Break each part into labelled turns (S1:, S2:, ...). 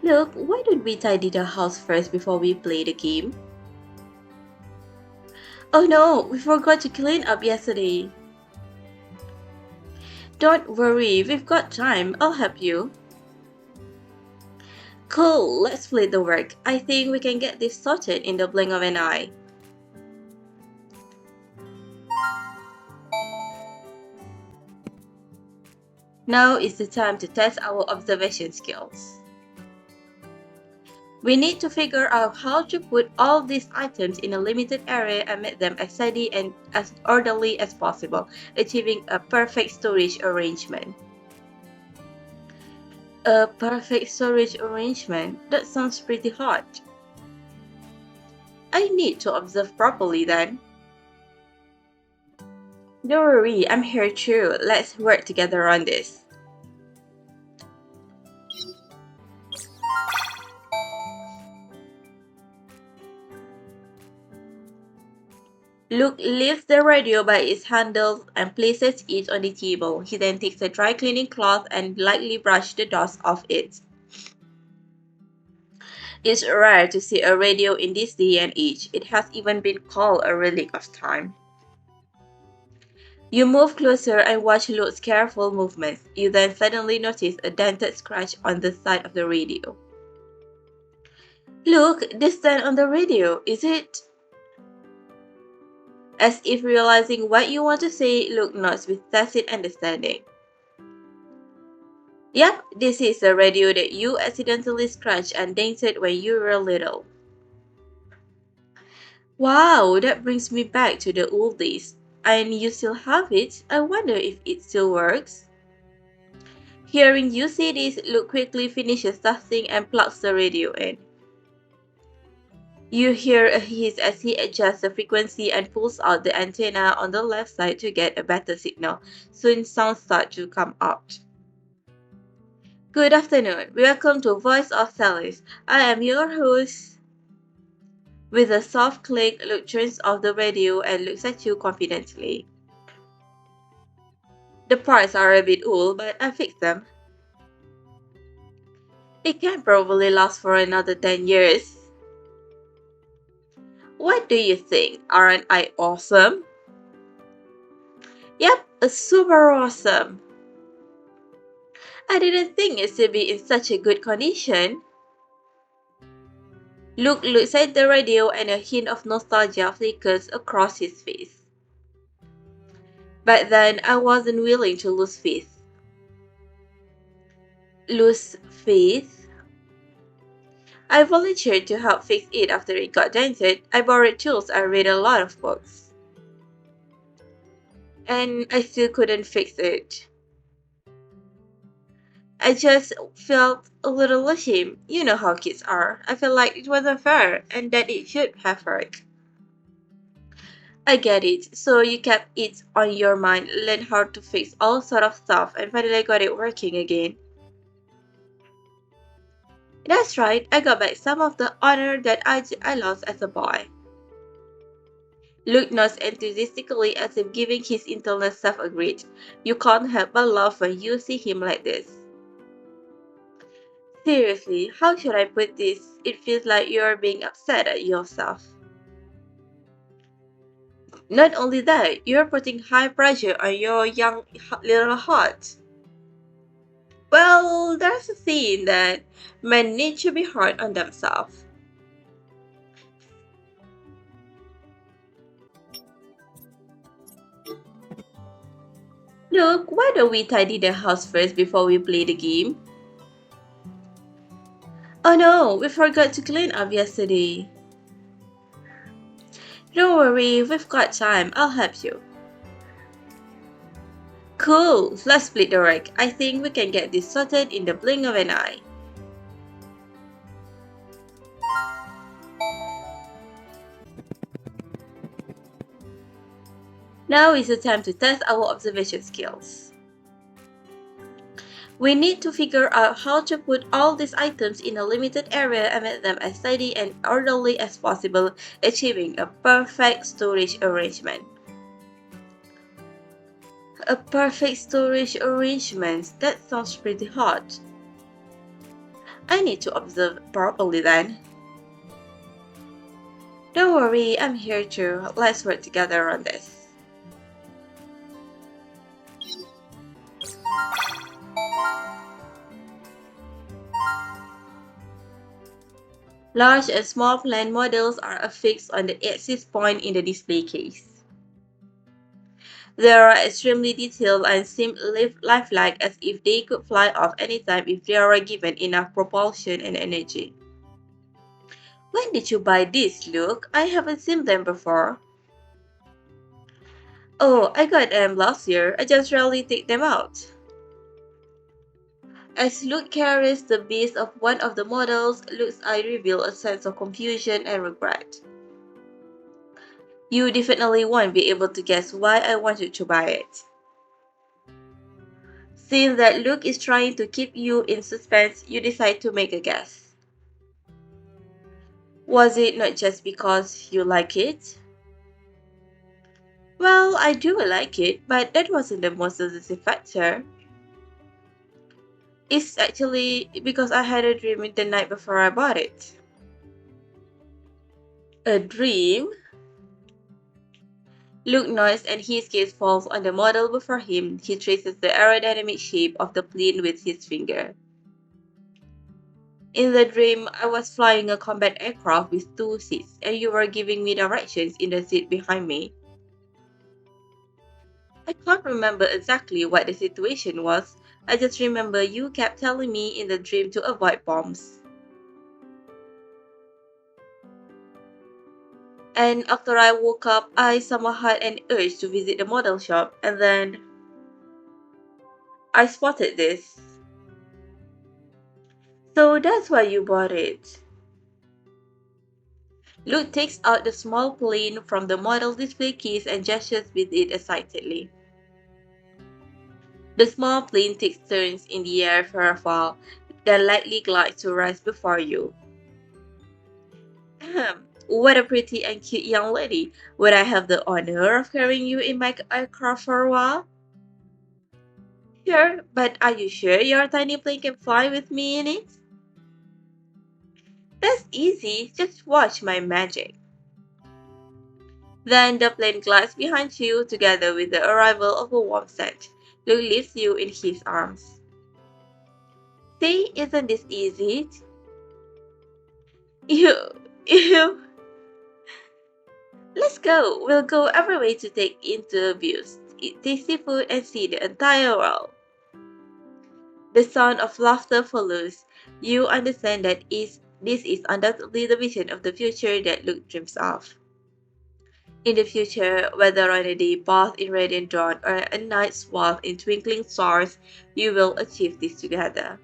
S1: Look, why don't we tidy the house first before we play the game? Oh no, we forgot to clean up yesterday. Don't worry, we've got time. I'll help you. Cool, let's split the work. I think we can get this sorted in the blink of an eye. Now is the time to test our observation skills. We need to figure out how to put all these items in a limited area and make them as tidy and as orderly as possible, achieving a perfect storage arrangement. A perfect storage arrangement? That sounds pretty hard. I need to observe properly then. Don't worry, I'm here too. Let's work together on this. Luke lifts the radio by its handle and places it on the table. He then takes a dry cleaning cloth and lightly brushes the dust off it. It's rare to see a radio in this day and age. It has even been called a relic of time. You move closer and watch Luke's careful movements. You then suddenly notice a dented scratch on the side of the radio. Look, this dent on the radio, is it? As if realizing what you want to say, Luke nods with tacit understanding. Yep, this is the radio that you accidentally scratched and dented when you were little. Wow, that brings me back to the old days. And you still have it? I wonder if it still works. Hearing you say this, Luke quickly finishes dusting and plugs the radio in. You hear a hiss as he adjusts the frequency and pulls out the antenna on the left side to get a better signal. Soon sounds start to come out. Good afternoon. Welcome to Voice of Solace. I am your host. With a soft click, Luke turns off the radio and looks at you confidently. The parts are a bit old, but I fixed them. It can probably last for another 10 years. What do you think? Aren't I awesome? Yep, super awesome. I didn't think it would be in such a good condition. Luke looks at the radio and a hint of nostalgia flickers across his face. But then I wasn't willing to lose faith. Lose faith? I volunteered to help fix it after it got dented. I borrowed tools. I read a lot of books. And I still couldn't fix it. I just felt a little ashamed. You know how kids are. I felt like it wasn't fair and that it should have hurt. I get it. So you kept it on your mind, learned how to fix all sort of stuff, and finally got it working again. That's right, I got back some of the honor that I lost as a boy. Luke nods enthusiastically as if giving his internal self a greet. You can't help but laugh when you see him like this. Seriously, how should I put this? It feels like you're being upset at yourself. Not only that, you're putting high pressure on your young little heart. Well, there's a saying that men need to be hard on themselves. Look, why don't we tidy the house first before we play the game? Oh no, we forgot to clean up yesterday. Don't worry, we've got time. I'll help you. Cool, let's split the work. I think we can get this sorted in the blink of an eye. Now is the time to test our observation skills. We need to figure out how to put all these items in a limited area and make them as tidy and orderly as possible, achieving a perfect storage arrangement. A perfect storage arrangement? That sounds pretty hard. I need to observe properly then. Don't worry, I'm here too. Let's work together on this. Large and small plant models are affixed on the axis point in the display case. They are extremely detailed and seem lifelike as if they could fly off anytime if they are given enough propulsion and energy. When did you buy these, Luke? I haven't seen them before. Oh, I got them last year. I just rarely take them out. As Luke carries the beast of one of the models, Luke's eye reveals a sense of confusion and regret. You definitely won't be able to guess why I wanted to buy it. Seeing that Luke is trying to keep you in suspense, you decide to make a guess. Was it not just because you like it? Well, I do like it, but that wasn't the most decisive factor. It's actually because I had a dream the night before I bought it. A dream? Luke nods and his gaze falls on the model before him. He traces the aerodynamic shape of the plane with his finger. In the dream, I was flying a combat aircraft with two seats, and you were giving me directions in the seat behind me. I can't remember exactly what the situation was. I just remember you kept telling me in the dream to avoid bombs. And after I woke up, I somehow had an urge to visit the model shop, and then I spotted this. So that's why you bought it. Luke takes out the small plane from the model display case and gestures with it excitedly. The small plane takes turns in the air for a while, then lightly glides to rest before you. Ahem, what a pretty and cute young lady. Would I have the honor of carrying you in my aircraft for a while? Sure, but are you sure your tiny plane can fly with me in it? That's easy, just watch my magic. Then the plane glides behind you together with the arrival of a warm scent. Luke lifts you in his arms. See, isn't this easy? You, you. Let's go. We'll go every way to take into views, eat tasty food, and see the entire world. The sound of laughter follows. You understand that this is undoubtedly the vision of the future that Luke dreams of. In the future, whether on a day bathed in radiant dawn or a night swathed in twinkling stars, you will achieve this together.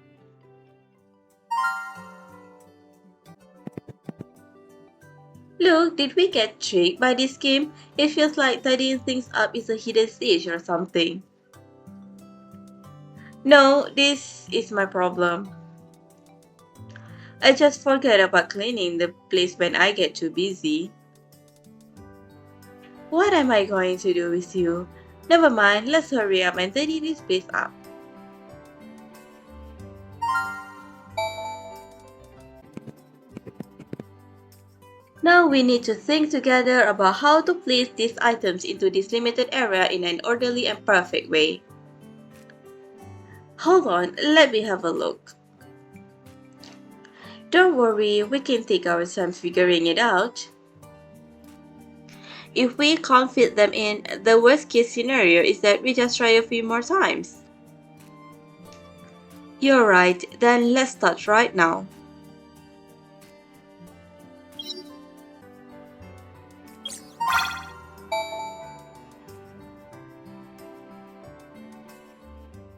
S1: Look, did we get tricked by this game? It feels like tidying things up is a hidden stage or something. No, this is my problem. I just forget about cleaning the place when I get too busy. What am I going to do with you? Never mind, let's hurry up and tidy this place up. Now we need to think together about how to place these items into this limited area in an orderly and perfect way. Hold on, let me have a look. Don't worry, we can take our time figuring it out. If we can't fit them in, the worst case scenario is that we just try a few more times. You're right, then let's start right now.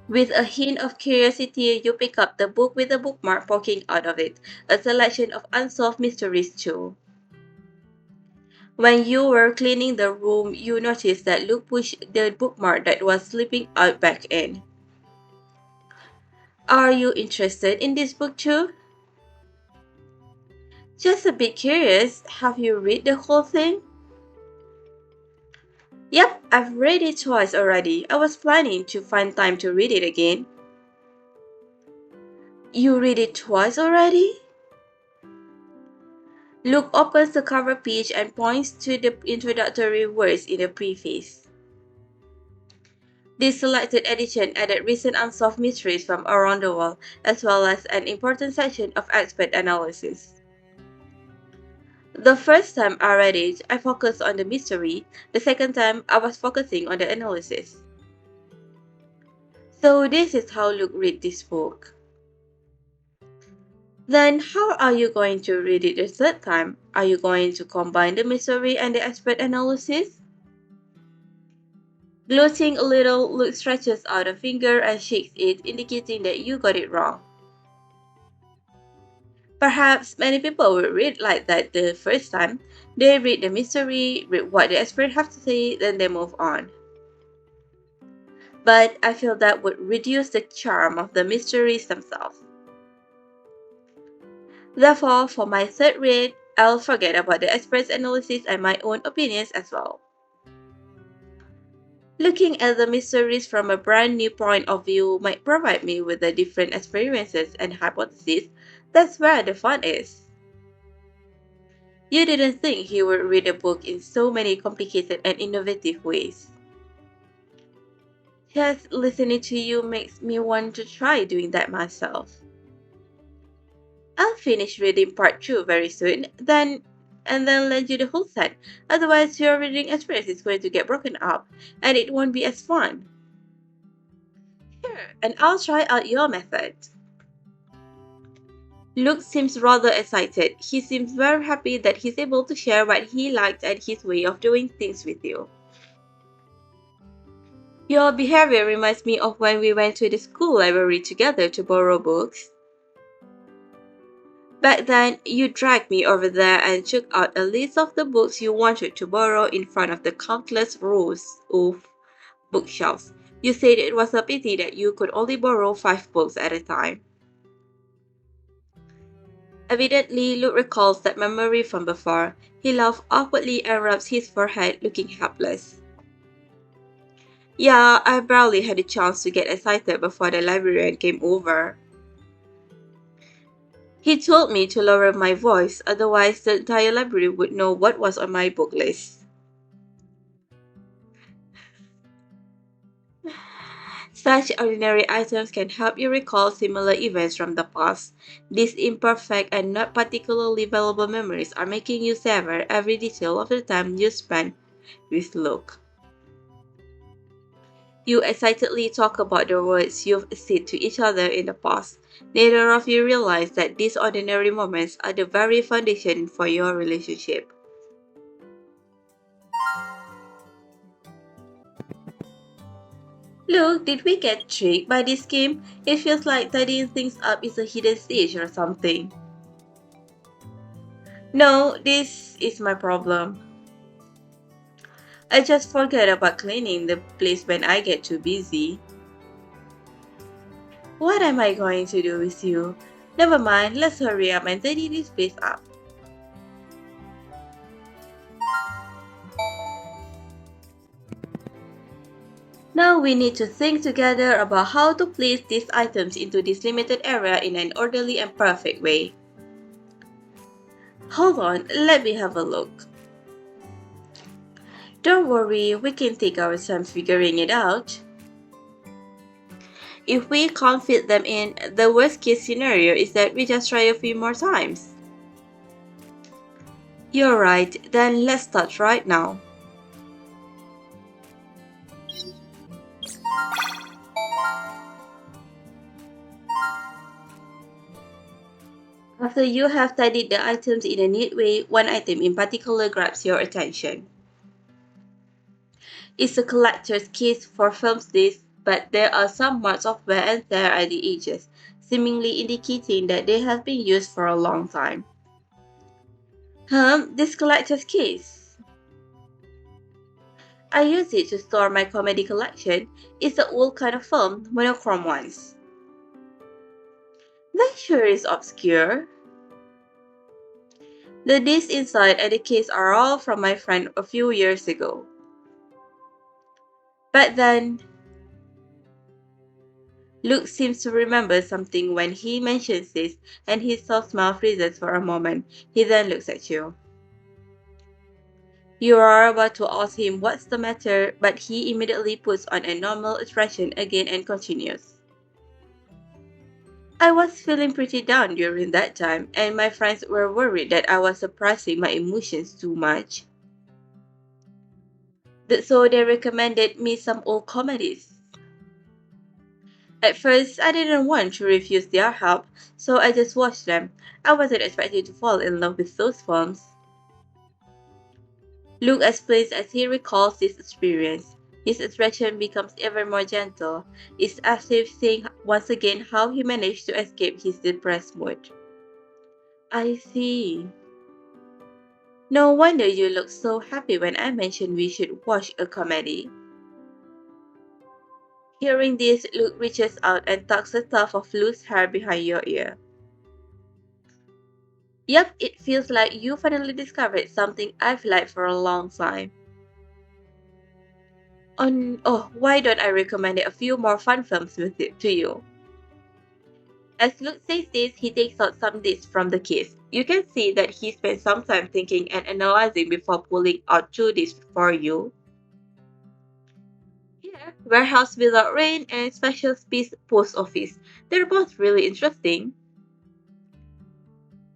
S1: With a hint of curiosity, you pick up the book with a bookmark poking out of it, a selection of unsolved mysteries too. When you were cleaning the room, you noticed that Luke pushed the bookmark that was slipping out back in. Are you interested in this book too? Just a bit curious. Have you read the whole thing? Yep, I've read it twice already. I was planning to find time to read it again. You read it twice already? Luke opens the cover page and points to the introductory words in the preface. This selected edition added recent unsolved mysteries from around the world, as well as an important section of expert analysis. The first time I read it, I focused on the mystery. The second time, I was focusing on the analysis. So this is how Luke read this book. Then how are you going to read it the third time? Are you going to combine the mystery and the expert analysis? Gloating a little, Luke stretches out a finger and shakes it, indicating that you got it wrong. Perhaps many people will read like that the first time. They read the mystery, read what the experts have to say, then they move on. But I feel that would reduce the charm of the mysteries themselves. Therefore, for my third read, I'll forget about the experts' analysis and my own opinions as well. Looking at the mysteries from a brand new point of view might provide me with the different experiences and hypotheses. That's where the fun is. You didn't think he would read a book in so many complicated and innovative ways. Just listening to you makes me want to try doing that myself. I'll finish reading part 2 very soon, and then lend you the whole set. Otherwise, your reading experience is going to get broken up, and it won't be as fun. Sure, and I'll try out your method. Luke seems rather excited. He seems very happy that he's able to share what he liked and his way of doing things with you. Your behavior reminds me of when we went to the school library together to borrow books. Back then, you dragged me over there and took out a list of the books you wanted to borrow in front of the countless rows of bookshelves. You said it was a pity that you could only borrow 5 books at a time. Evidently, Luke recalls that memory from before. He laughs awkwardly and rubs his forehead, looking helpless. Yeah, I barely had a chance to get excited before the librarian came over. He told me to lower my voice, otherwise the entire library would know what was on my book list. Such ordinary items can help you recall similar events from the past. These imperfect and not particularly valuable memories are making you savor every detail of the time you spent with Luke. You excitedly talk about the words you've said to each other in the past. Neither of you realize that these ordinary moments are the very foundation for your relationship. Look, did we get tricked by this game? It feels like tidying things up is a hidden stage or something. No, this is my problem. I just forget about cleaning the place when I get too busy. What am I going to do with you? Never mind, let's hurry up and tidy this place up. Now we need to think together about how to place these items into this limited area in an orderly and perfect way. Hold on, let me have a look. Don't worry, we can take our time figuring it out. If we can't fit them in, the worst case scenario is that we just try a few more times. You're right, then let's start right now. After you have tidied the items in a neat way, one item in particular grabs your attention. It's a collector's case for films discs, but there are some marks of wear and tear at the edges, seemingly indicating that they have been used for a long time. This collector's case. I use it to store my comedy collection. It's the old kind of film, monochrome ones. That sure is obscure. The discs inside and the case are all from my friend a few years ago. But then, Luke seems to remember something when he mentions this, and his soft smile freezes for a moment. He then looks at you. You are about to ask him what's the matter, but he immediately puts on a normal expression again and continues. I was feeling pretty down during that time, and my friends were worried that I was suppressing my emotions too much. So they recommended me some old comedies. At first, I didn't want to refuse their help, so I just watched them. I wasn't expecting to fall in love with those films. Luke explains as he recalls this experience. His expression becomes ever more gentle. It's as if saying once again how he managed to escape his depressed mood. I see. No wonder you look so happy when I mentioned we should watch a comedy. Hearing this, Luke reaches out and tucks a tuft of loose hair behind your ear. Yep, it feels like you finally discovered something I've liked for a long time. Why don't I recommend a few more fun films with it to you? As Luke says this, he takes out some discs from the case. You can see that he spent some time thinking and analyzing before pulling out two discs for you. Here, Warehouse Without Rain and Special Space Post Office. They're both really interesting.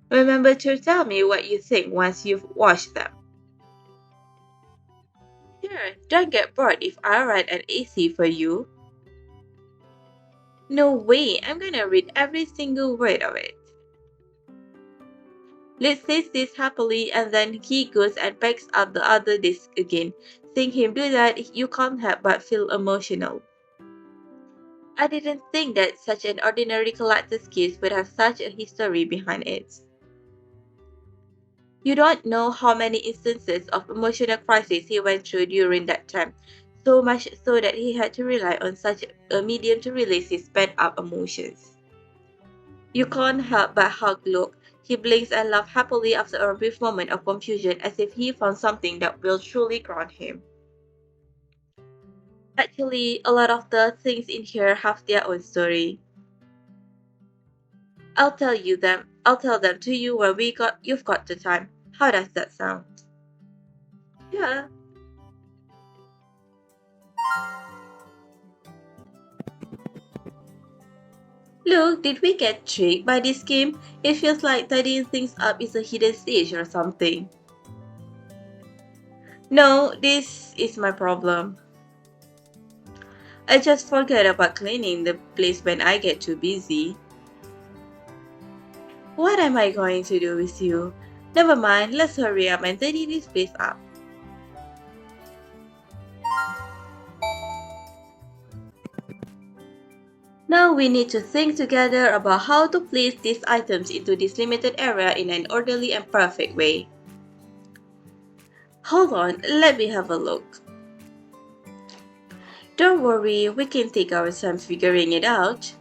S1: Remember to tell me what you think once you've watched them. Sure, don't get bored if I write an AC for you. No way, I'm gonna read every single word of it. Liz says this happily and then he goes and picks up the other disc again. Seeing him do that, you can't help but feel emotional. I didn't think that such an ordinary collector's case would have such a history behind it. You don't know how many instances of emotional crisis he went through during that time, so much so that he had to rely on such a medium to release his pent-up emotions. You can't help but hug Luke. He blinks and laughs happily after a brief moment of confusion as if he found something that will truly ground him. Actually, a lot of the things in here have their own story. I'll tell them to you when you've got the time. How does that sound? Yeah. Look, did we get tricked by this game? It feels like tidying things up is a hidden stage or something. No, this is my problem. I just forget about cleaning the place when I get too busy. What am I going to do with you? Never mind, let's hurry up and tidy this place up. Now we need to think together about how to place these items into this limited area in an orderly and perfect way. Hold on, let me have a look. Don't worry, we can take our time figuring it out.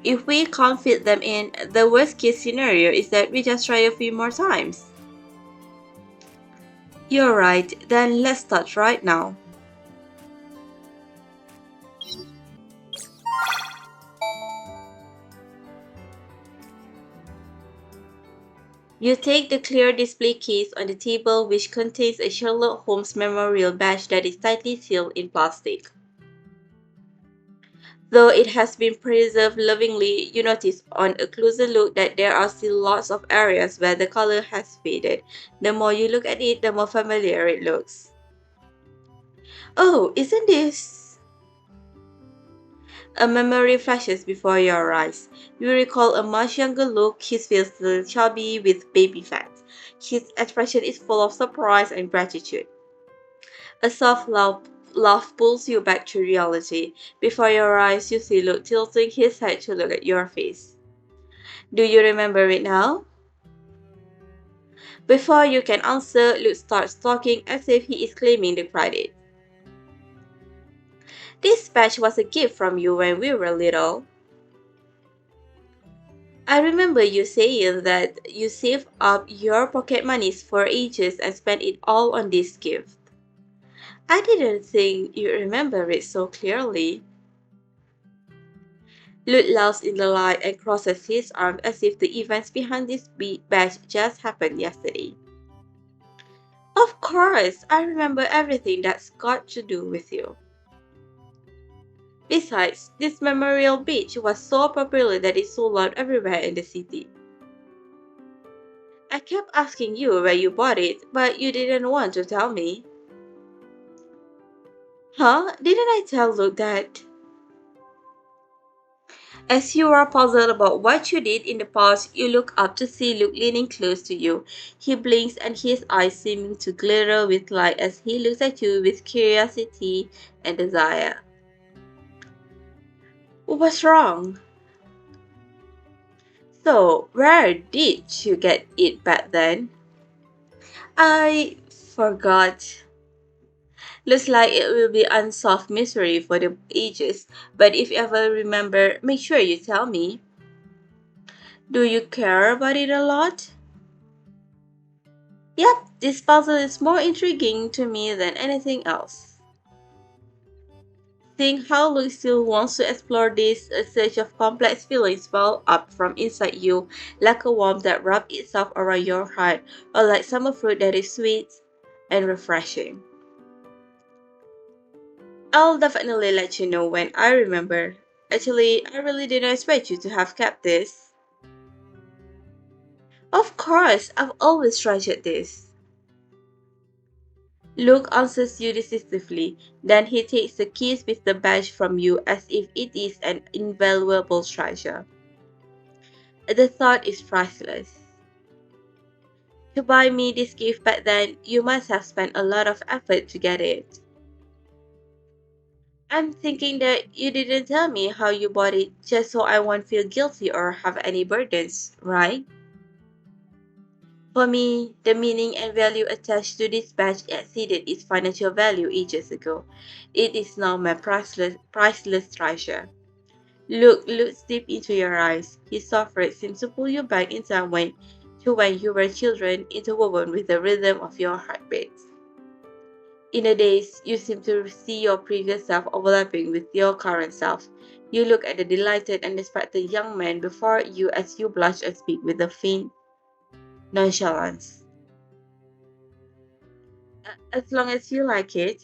S1: If we can't fit them in, the worst case scenario is that we just try a few more times. You're right, then let's start right now. You take the clear display case on the table which contains a Sherlock Holmes memorial badge that is tightly sealed in plastic. Though it has been preserved lovingly, you notice on a closer look that there are still lots of areas where the color has faded. The more you look at it, the more familiar it looks. Oh, isn't this? A memory flashes before your eyes. You recall a much younger look, his face still chubby with baby fat. His expression is full of surprise and gratitude. A soft laugh pulls you back to reality. Before your eyes, you see Luke tilting his head to look at your face. Do you remember it now? Before you can answer, Luke starts talking as if he is claiming the credit. This badge was a gift from you when we were little. I remember you saying that you saved up your pocket monies for ages and spent it all on this gift. I didn't think you remember it so clearly. Luke laughs in the light and crosses his arms as if the events behind this badge just happened yesterday. Of course, I remember everything that's got to do with you. Besides, this memorial beach was so popular that it sold out everywhere in the city. I kept asking you where you bought it, but you didn't want to tell me. Huh? Didn't I tell Luke that? As you are puzzled about what you did in the past, you look up to see Luke leaning close to you. He blinks and his eyes seeming to glitter with light as he looks at you with curiosity and desire. What's wrong? So, where did you get it back then? I forgot. Looks like it will be unsolved mystery for the ages, but if you ever remember, make sure you tell me. Do you care about it a lot? Yep, this puzzle is more intriguing to me than anything else. Seeing how Luke still wants to explore this, a surge of complex feelings well up from inside you, like a warmth that wraps itself around your heart, or like summer fruit that is sweet and refreshing. I'll definitely let you know when I remember. Actually, I really didn't expect you to have kept this. Of course, I've always treasured this. Luke answers you decisively. Then he takes the keys with the badge from you as if it is an invaluable treasure. The thought is priceless. To buy me this gift back then, you must have spent a lot of effort to get it. I'm thinking that you didn't tell me how you bought it just so I won't feel guilty or have any burdens, right? For me, the meaning and value attached to this badge exceeded its financial value ages ago. It is now my priceless treasure. Look deep into your eyes. His soft red seems to pull you back in time when you were children, interwoven with the rhythm of your heartbeats. In the days, you seem to see your previous self overlapping with your current self. You look at the delighted and distracted young man before you as you blush and speak with a faint nonchalance. As long as you like it,